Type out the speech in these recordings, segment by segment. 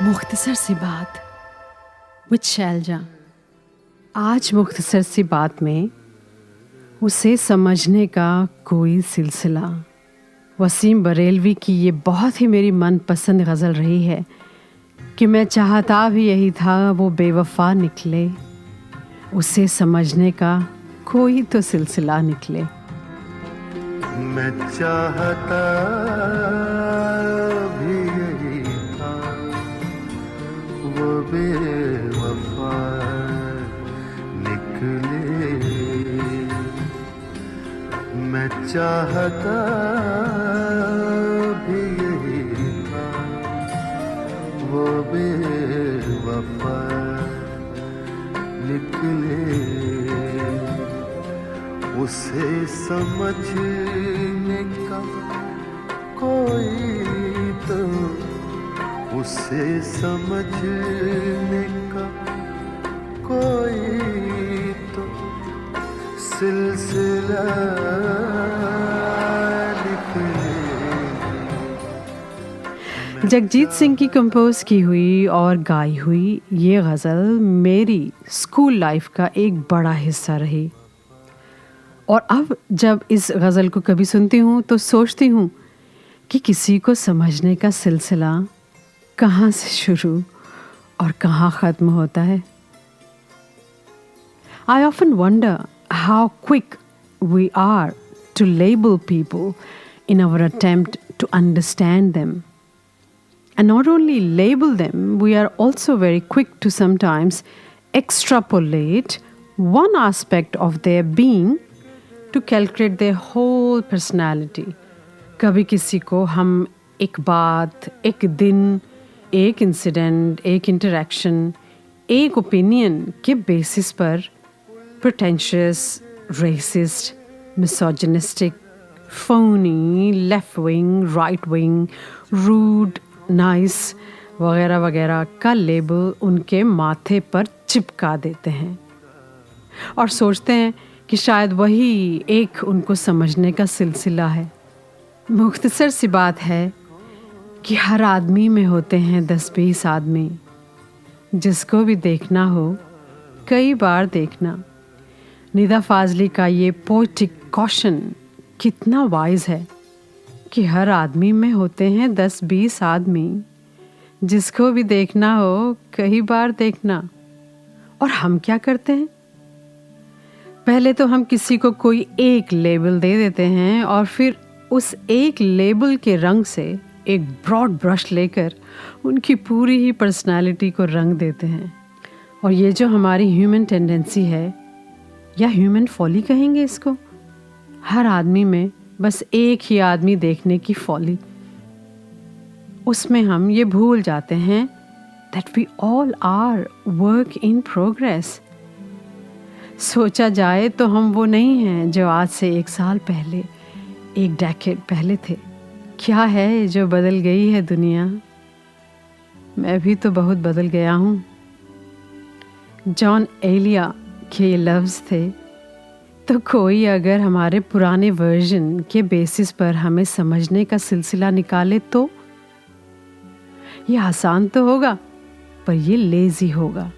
मुख्तसर सी बात विद शैलजा। आज मुख्तसर सी बात में उसे समझने का कोई सिलसिला। वसीम बरेलवी की ये बहुत ही मेरी मनपसंद गज़ल रही है कि मैं चाहता भी यही था वो बेवफा निकले, उसे समझने का कोई तो सिलसिला निकले। मैं चाहता भी यही था वो बेवफा निकले। मैं चाहता भी यही था वो बेवफा निकले। उसे समझने का कोई तो, उसे समझने का कोई तो सिलसिला निकले। जगजीत सिंह की कंपोज की हुई और गाई हुई ये गज़ल मेरी स्कूल लाइफ का एक बड़ा हिस्सा रही। और अब जब इस गज़ल को कभी सुनती हूँ तो सोचती हूँ कि किसी को समझने का सिलसिला कहाँ से शुरू और कहाँ ख़त्म होता है। I often wonder how quick we are to label people in our attempt to understand them. And not only label them, we are also very quick to sometimes extrapolate one aspect of their being to calculate their whole personality. कभी किसी को हम एक बात, एक दिन, एक incident, एक इंटरेक्शन, एक ओपिनियन के बेसिस पर pretentious, racist, misogynistic, phony, left wing, right wing, rude, nice वगैरह वगैरह का लेबल उनके माथे पर चिपका देते हैं और सोचते हैं कि शायद वही एक उनको समझने का सिलसिला है। मुख्तसर सी बात है कि हर आदमी में होते हैं 10-20 आदमी, जिसको भी देखना हो कई बार देखना। निदा फाजली का ये पोएटिक कॉशन कितना वाइज है कि हर आदमी में होते हैं 10-20 आदमी, जिसको भी देखना हो कई बार देखना। और हम क्या करते हैं? पहले तो हम किसी को कोई एक लेबल दे देते हैं और फिर उस एक लेबल के रंग से एक ब्रॉड ब्रश लेकर उनकी पूरी ही पर्सनालिटी को रंग देते हैं। और ये जो हमारी ह्यूमन टेंडेंसी है, या ह्यूमन फॉली कहेंगे इसको, हर आदमी में बस एक ही आदमी देखने की फॉली, उसमें हम ये भूल जाते हैं that we all are work in progress। सोचा जाए तो हम वो नहीं हैं जो आज से 1 साल पहले, 1 डेकेड पहले थे। क्या है जो बदल गई है दुनिया, मैं भी तो बहुत बदल गया हूँ। जॉन एलिया के ये लफ्ज़ थे, तो कोई अगर हमारे पुराने वर्जन के बेसिस पर हमें समझने का सिलसिला निकाले तो ये आसान तो होगा, पर ये लेज़ी होगा।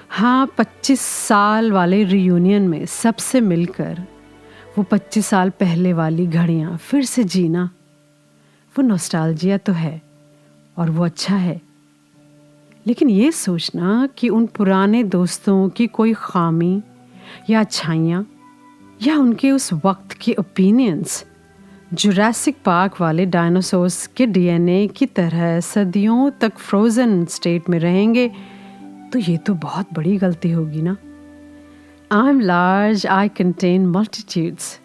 हाँ, 25 साल वाले रियूनियन में सबसे मिलकर वो 25 साल पहले वाली घड़ियाँ फिर से जीना, वो नॉस्टैल्जिया तो है और वो अच्छा है। लेकिन ये सोचना कि उन पुराने दोस्तों की कोई खामी या अच्छाइयाँ या उनके उस वक्त के ओपिनियंस जुरासिक पार्क वाले डायनासोर्स के डीएनए की तरह सदियों तक फ्रोज़न स्टेट में रहेंगे, तो ये तो बहुत बड़ी गलती होगी ना। I am large, I contain multitudes.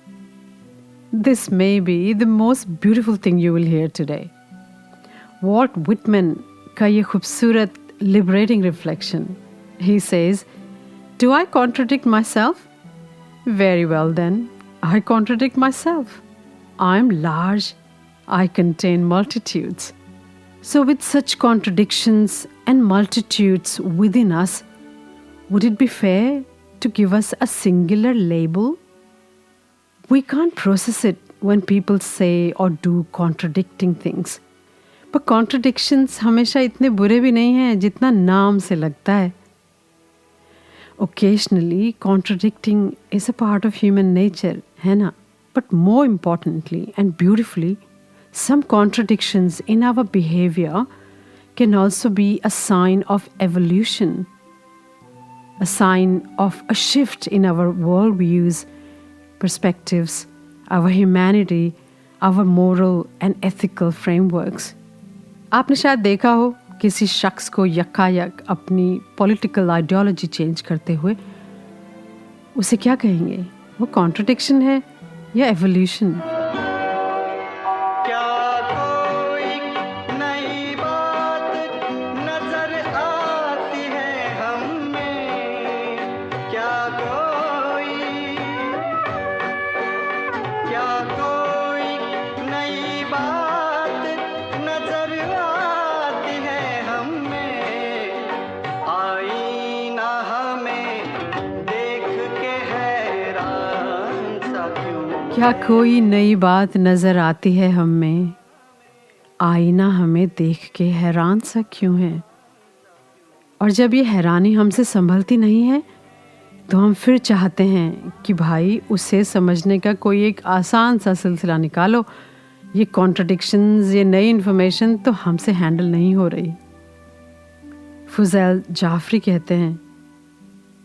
This may be the most beautiful thing you will hear today. Walt Whitman का ये खूबसूरत liberating reflection. He says, do I contradict myself? Very well then, I contradict myself. I am large, I contain multitudes. So with such contradictions and multitudes within us, would it be fair to give us a singular label? We can't process it when people say or do contradicting things. पर contradictions हमेशा इतने बुरे भी नहीं हैं जितना नाम से लगता है. Occasionally, contradicting is a part of human nature, है ना? But more importantly and beautifully, some contradictions in our behavior can also be a sign of evolution, a sign of a shift in our worldviews, perspectives, our humanity, our moral and ethical frameworks. आपने शायद देखा हो किसी शख्स को यकायक अपनी political ideology change करते हुए. उसे क्या कहेंगे? वो कॉन्ट्रडिक्शन है या एवोल्यूशन? क्या कोई नई बात नज़र आती है हम में? आईना हमें देख के हैरान सा क्यों है? और जब ये हैरानी हमसे संभलती नहीं है तो हम फिर चाहते हैं कि भाई उसे समझने का कोई एक आसान सा सिलसिला निकालो. ये कॉन्ट्रडिक्शंस, ये नई इन्फॉर्मेशन तो हमसे हैंडल नहीं हो रही. फुज़ैल जाफरी कहते हैं,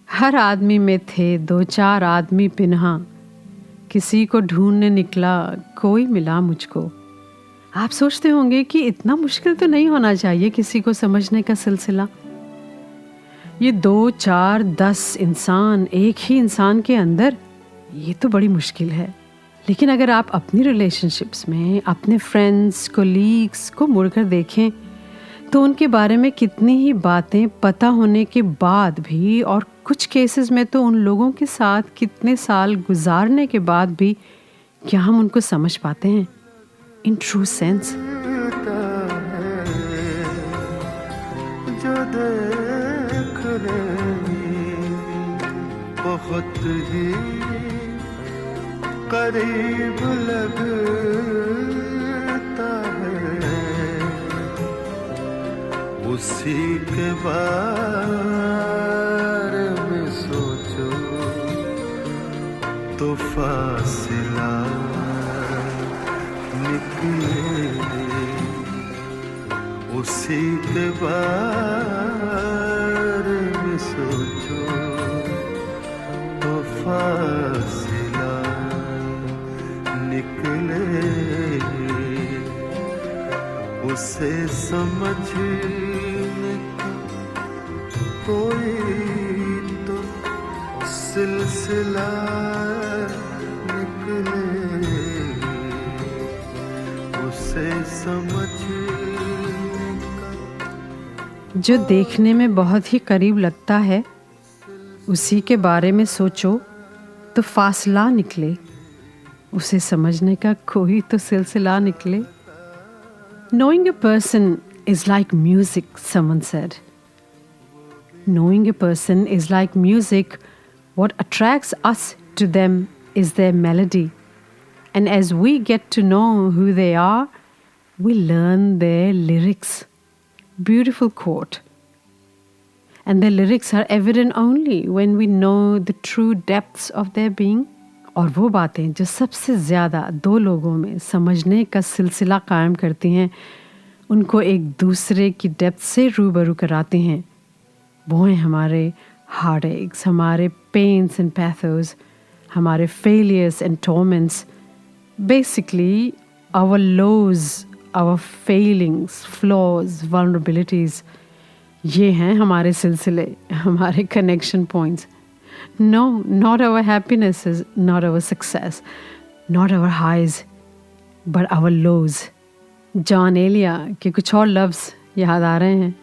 हर आदमी में थे 2-4 आदमी पिन्हा, किसी को ढूंढने निकला कोई मिला मुझको. आप सोचते होंगे कि इतना मुश्किल तो नहीं होना चाहिए किसी को समझने का सिलसिला. ये 2-4-10 इंसान एक ही इंसान के अंदर, ये तो बड़ी मुश्किल है. लेकिन अगर आप अपनी रिलेशनशिप्स में अपने फ्रेंड्स, कोलीग्स को मुड़कर देखें तो उनके बारे में कितनी ही बातें पता होने के बाद भी, और कुछ केसेस में तो उन लोगों के साथ कितने साल गुजारने के बाद भी, क्या हम उनको समझ पाते हैं इन ट्रू सेंस? जो देखने बहुत ही करीब लगता है, उसी के बारे में सोचो तो फासिला निकले. उसी के बारे में सोचो तो फासिला निकले. उसे समझने का कोई तो सिलसिला निकले. उसे समझने का जो देखने में बहुत ही करीब लगता है, उसी के बारे में सोचो तो फासला निकले. उसे समझने का कोई तो सिलसिला निकले. Knowing a person is like music, someone said. Knowing a person is like music. What attracts us to them is their melody. And as we get to know who they are, we learn their lyrics. Beautiful quote. And their lyrics are evident only when we know the true depths of their being. और वो बातें जो सबसे ज़्यादा दो लोगों में समझने का सिलसिला कायम करती हैं, उनको एक दूसरे की डेप्थ से रूबरू कराती हैं, वो हैं हमारे हार्ट एक्स, हमारे पेन्स एंड पैथोस, हमारे failures and torments, basically our lows, our failings, flaws, vulnerabilities. ये हैं हमारे सिलसिले, हमारे connection points. No, not our happinesses, not our success, not our highs, but our lows. Jaun Elia के कुछ और लफ्ज़ याद आ रहे हैं.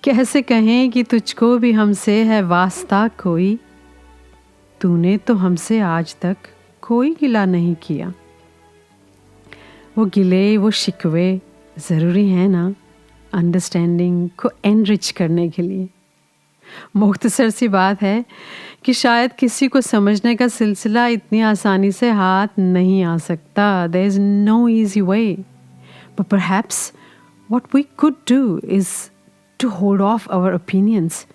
कैसे कहें कि तुझको भी हमसे है वास्ता कोई, तूने तो हमसे आज तक कोई गिला नहीं किया. वो गिले, वो शिकवे ज़रूरी हैं ना अंडरस्टैंडिंग को एनरिच करने के लिए. मुख्तसर सी बात है कि शायद किसी को समझने का सिलसिला इतनी आसानी से हाथ नहीं आ सकता. There is no easy way. But perhaps What we could do is to hold off our opinions,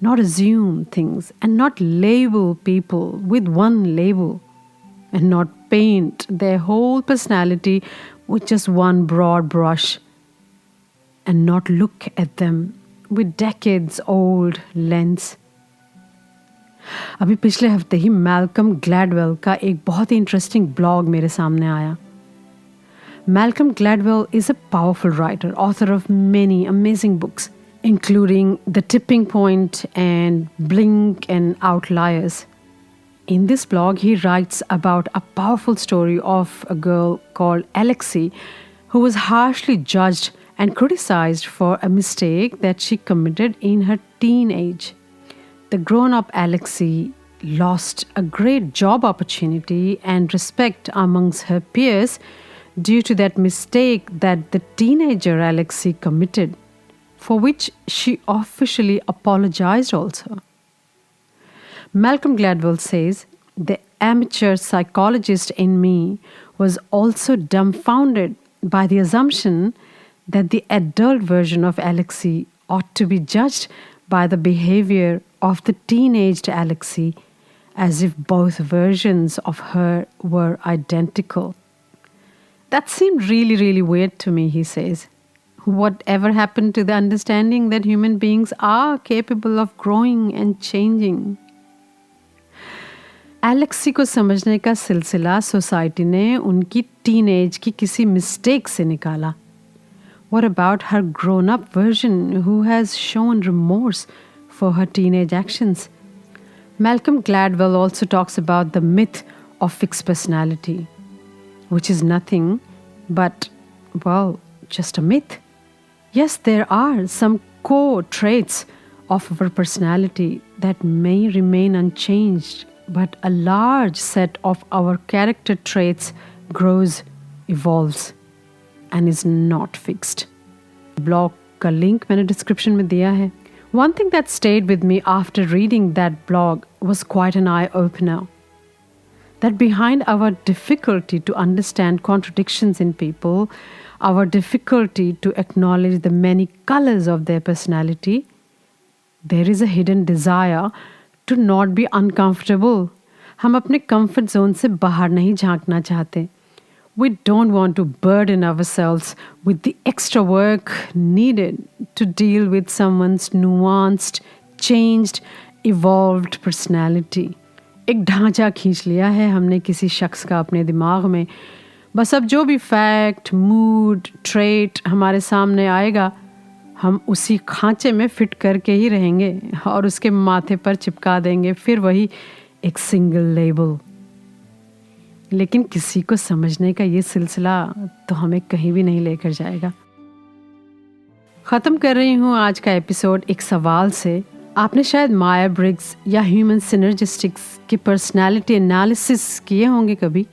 not assume things, and not label people with one label, and not paint their whole personality with just one broad brush, and not look at them with decades old lens. अभी पिछले हफ्ते ही Malcolm Gladwell का एक बहुत ही interesting blog मेरे सामने आया. Malcolm Gladwell is a powerful writer, author of many amazing books, including The Tipping Point and Blink and Outliers. In this blog, he writes about a powerful story of a girl called Alexi who was harshly judged and criticized for a mistake that she committed in her teenage. The grown-up Alexi lost a great job opportunity and respect amongst her peers due to that mistake that the teenager Alexi committed, for which she officially apologized also. Malcolm Gladwell says, the amateur psychologist in me was also dumbfounded by the assumption that the adult version of Alexi ought to be judged by the behavior of the teenaged Alexi, as if both versions of her were identical. That seemed really, really weird to me, he says. Whatever happened to the understanding that human beings are capable of growing and changing? Alexei को समझने का सिलसिला society ने उनकी teenage की किसी mistake से निकाला. What about her grown-up version who has shown remorse for her teenage actions? Malcolm Gladwell also talks about the myth of fixed personality, which is nothing but, well, just a myth. Yes, there are some core traits of our personality that may remain unchanged, but a large set of our character traits grows, evolves, and is not fixed. Blog का link मैंने description में दिया है. One thing that stayed with me after reading that blog was quite an eye-opener. That behind our difficulty to understand contradictions in people, our difficulty to acknowledge the many colors of their personality, there is a hidden desire to not be uncomfortable. हम अपने comfort zone से बाहर नहीं झांकना चाहते. We don't want to burden ourselves with the extra work needed to deal with someone's nuanced, changed, evolved personality. एक ढांचा खींच लिया है हमने किसी शख्स का अपने दिमाग में. बस अब जो भी फैक्ट, मूड, ट्रेट हमारे सामने आएगा, हम उसी खांचे में फिट करके ही रहेंगे और उसके माथे पर चिपका देंगे फिर वही एक सिंगल लेबल. लेकिन किसी को समझने का ये सिलसिला तो हमें कहीं भी नहीं लेकर जाएगा. ख़त्म कर रही हूँ आज का एपिसोड एक सवाल से. आपने शायद मायर ब्रिग्स या ह्यूमन सिनर्जिस्टिक्स की पर्सनालिटी एनालिसिस किए होंगे कभी.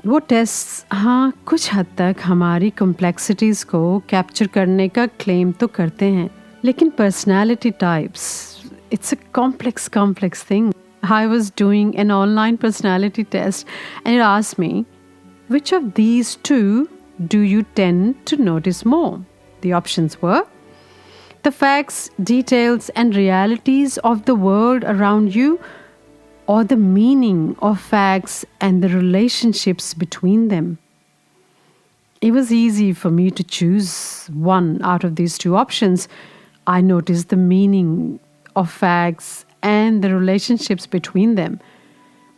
वो टेस्ट हाँ कुछ हद तक हमारी कॉम्प्लेक्सिटीज़ को कैप्चर करने का क्लेम तो करते हैं, लेकिन personality types it's a complex thing. I was doing an online personality test and it asked me, which of these two do you tend to notice more? The options were the facts, details and realities of the world around you, or the meaning of facts and the relationships between them. It was easy for me to choose one out of these two options. I noticed the meaning of facts and the relationships between them.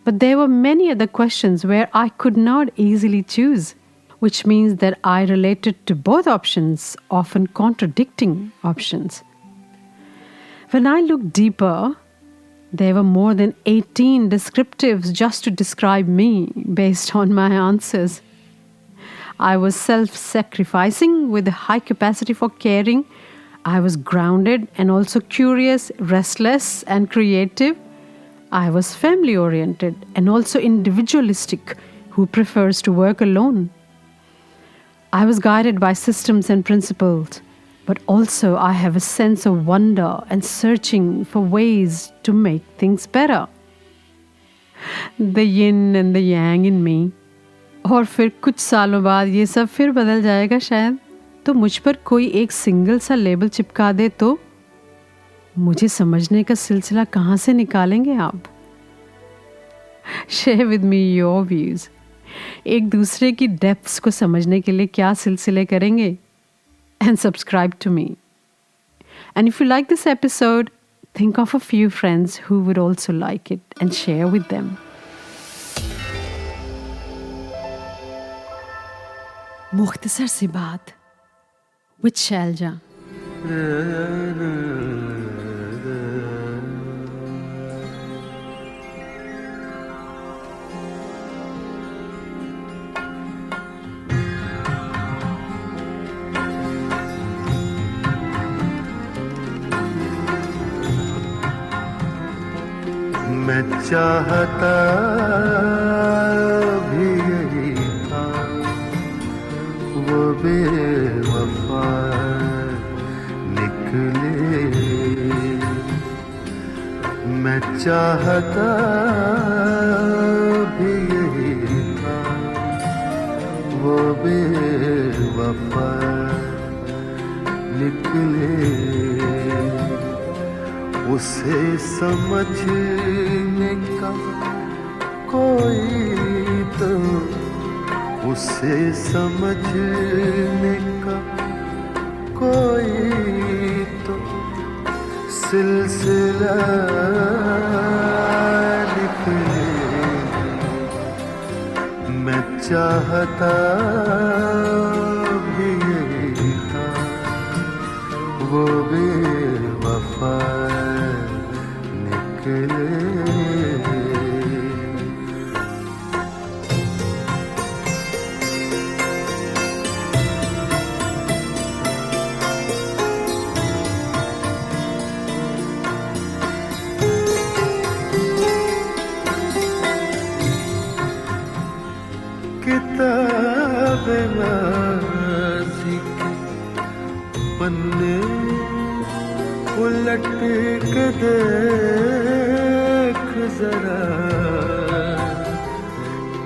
But there were many other questions where I could not easily choose, which means that I related to both options, often contradicting options. When I looked deeper, there were more than 18 descriptives just to describe me based on my answers. I was self-sacrificing with a high capacity for caring. I was grounded and also curious, restless and creative. I was family-oriented and also individualistic, who prefers to work alone. I was guided by systems and principles, but also I have a sense of wonder and searching for ways to make things better. The yin and the yang in me. और फिर कुछ सालों बाद ये सब फिर बदल जाएगा शायद. तो मुझ पर कोई एक सिंगल सा लेबल चिपका दे तो मुझे समझने का सिलसिला कहाँ से निकालेंगे आप? Share with me your views. एक दूसरे की डेप्थ्स को समझने के लिए क्या सिलसिले करेंगे? And subscribe to me. And if you like this episode, think of a few friends who would also like it and share with them. मुख्तसर सी बात with शैलजा। मैं चाहता भी यही था, वो बेवफा निकले। मैं चाहता भी यही था, वो बेवफा निकले। उसे समझने का कोई तो, उसे समझने का कोई तो सिलसिला निकले। मैं चाहता भी यही था, वो बेवफा निकले। किताब माज़ी के पन्ने उलट के देख जरा।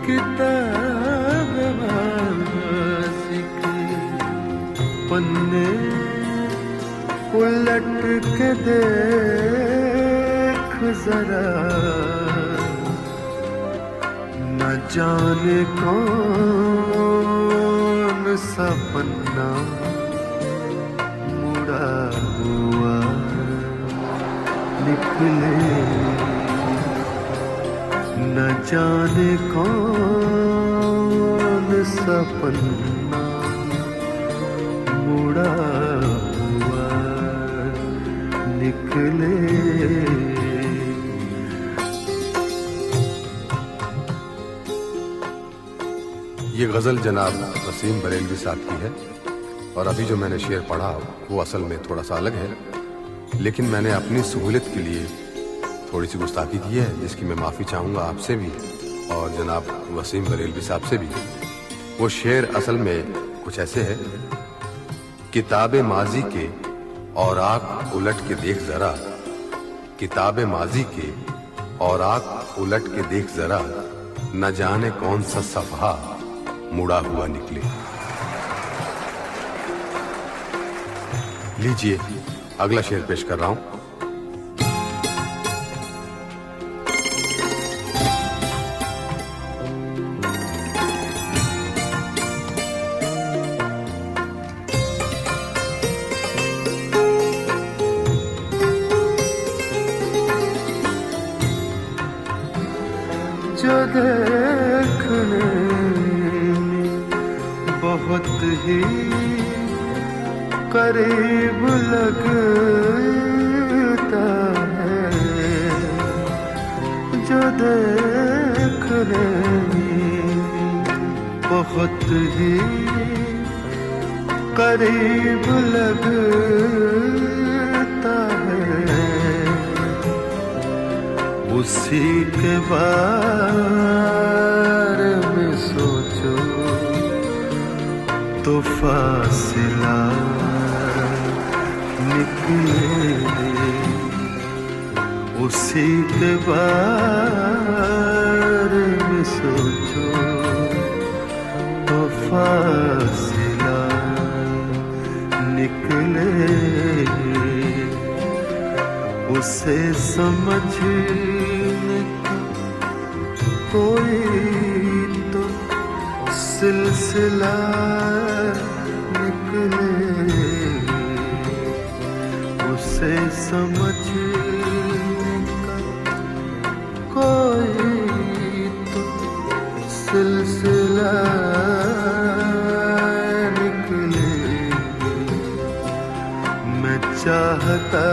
किताब माज़ी के पन्ने उलट के देख जरा। न जाने कौन सा पन्ना मुड़ा हुआ निकले। न जाने कौन सा पन्ना मुड़ा हुआ निकले। ये गज़ल जनाब वसीम बरेलवी साहब की है, और अभी जो मैंने शेर पढ़ा वो असल में थोड़ा सा अलग है, लेकिन मैंने अपनी सहूलियत के लिए थोड़ी सी गुस्ताखी की है, जिसकी मैं माफ़ी चाहूँगा आपसे भी और जनाब वसीम बरेलवी साहब से भी। वो शेर असल में कुछ ऐसे है। किताब माजी के और आँख उलट के देख ज़रा, किताब माजी के और आँख उलट के देख ज़रा, न जाने कौन सा सफ़हा मुड़ा हुआ निकले। लीजिए अगला शेर पेश कर रहा हूं। जो देखने बहुत ही करीब लगता है, जो देखने बहुत ही करीब लगता है, उसी के बारे में सोचो तो फासिला निकले। उसी के बारे में सोचो तो फासिला उसे समझने का कोई तो सिलसिला निकले, उसे समझने का कोई तो सिलसिला निकले। मैं चाहता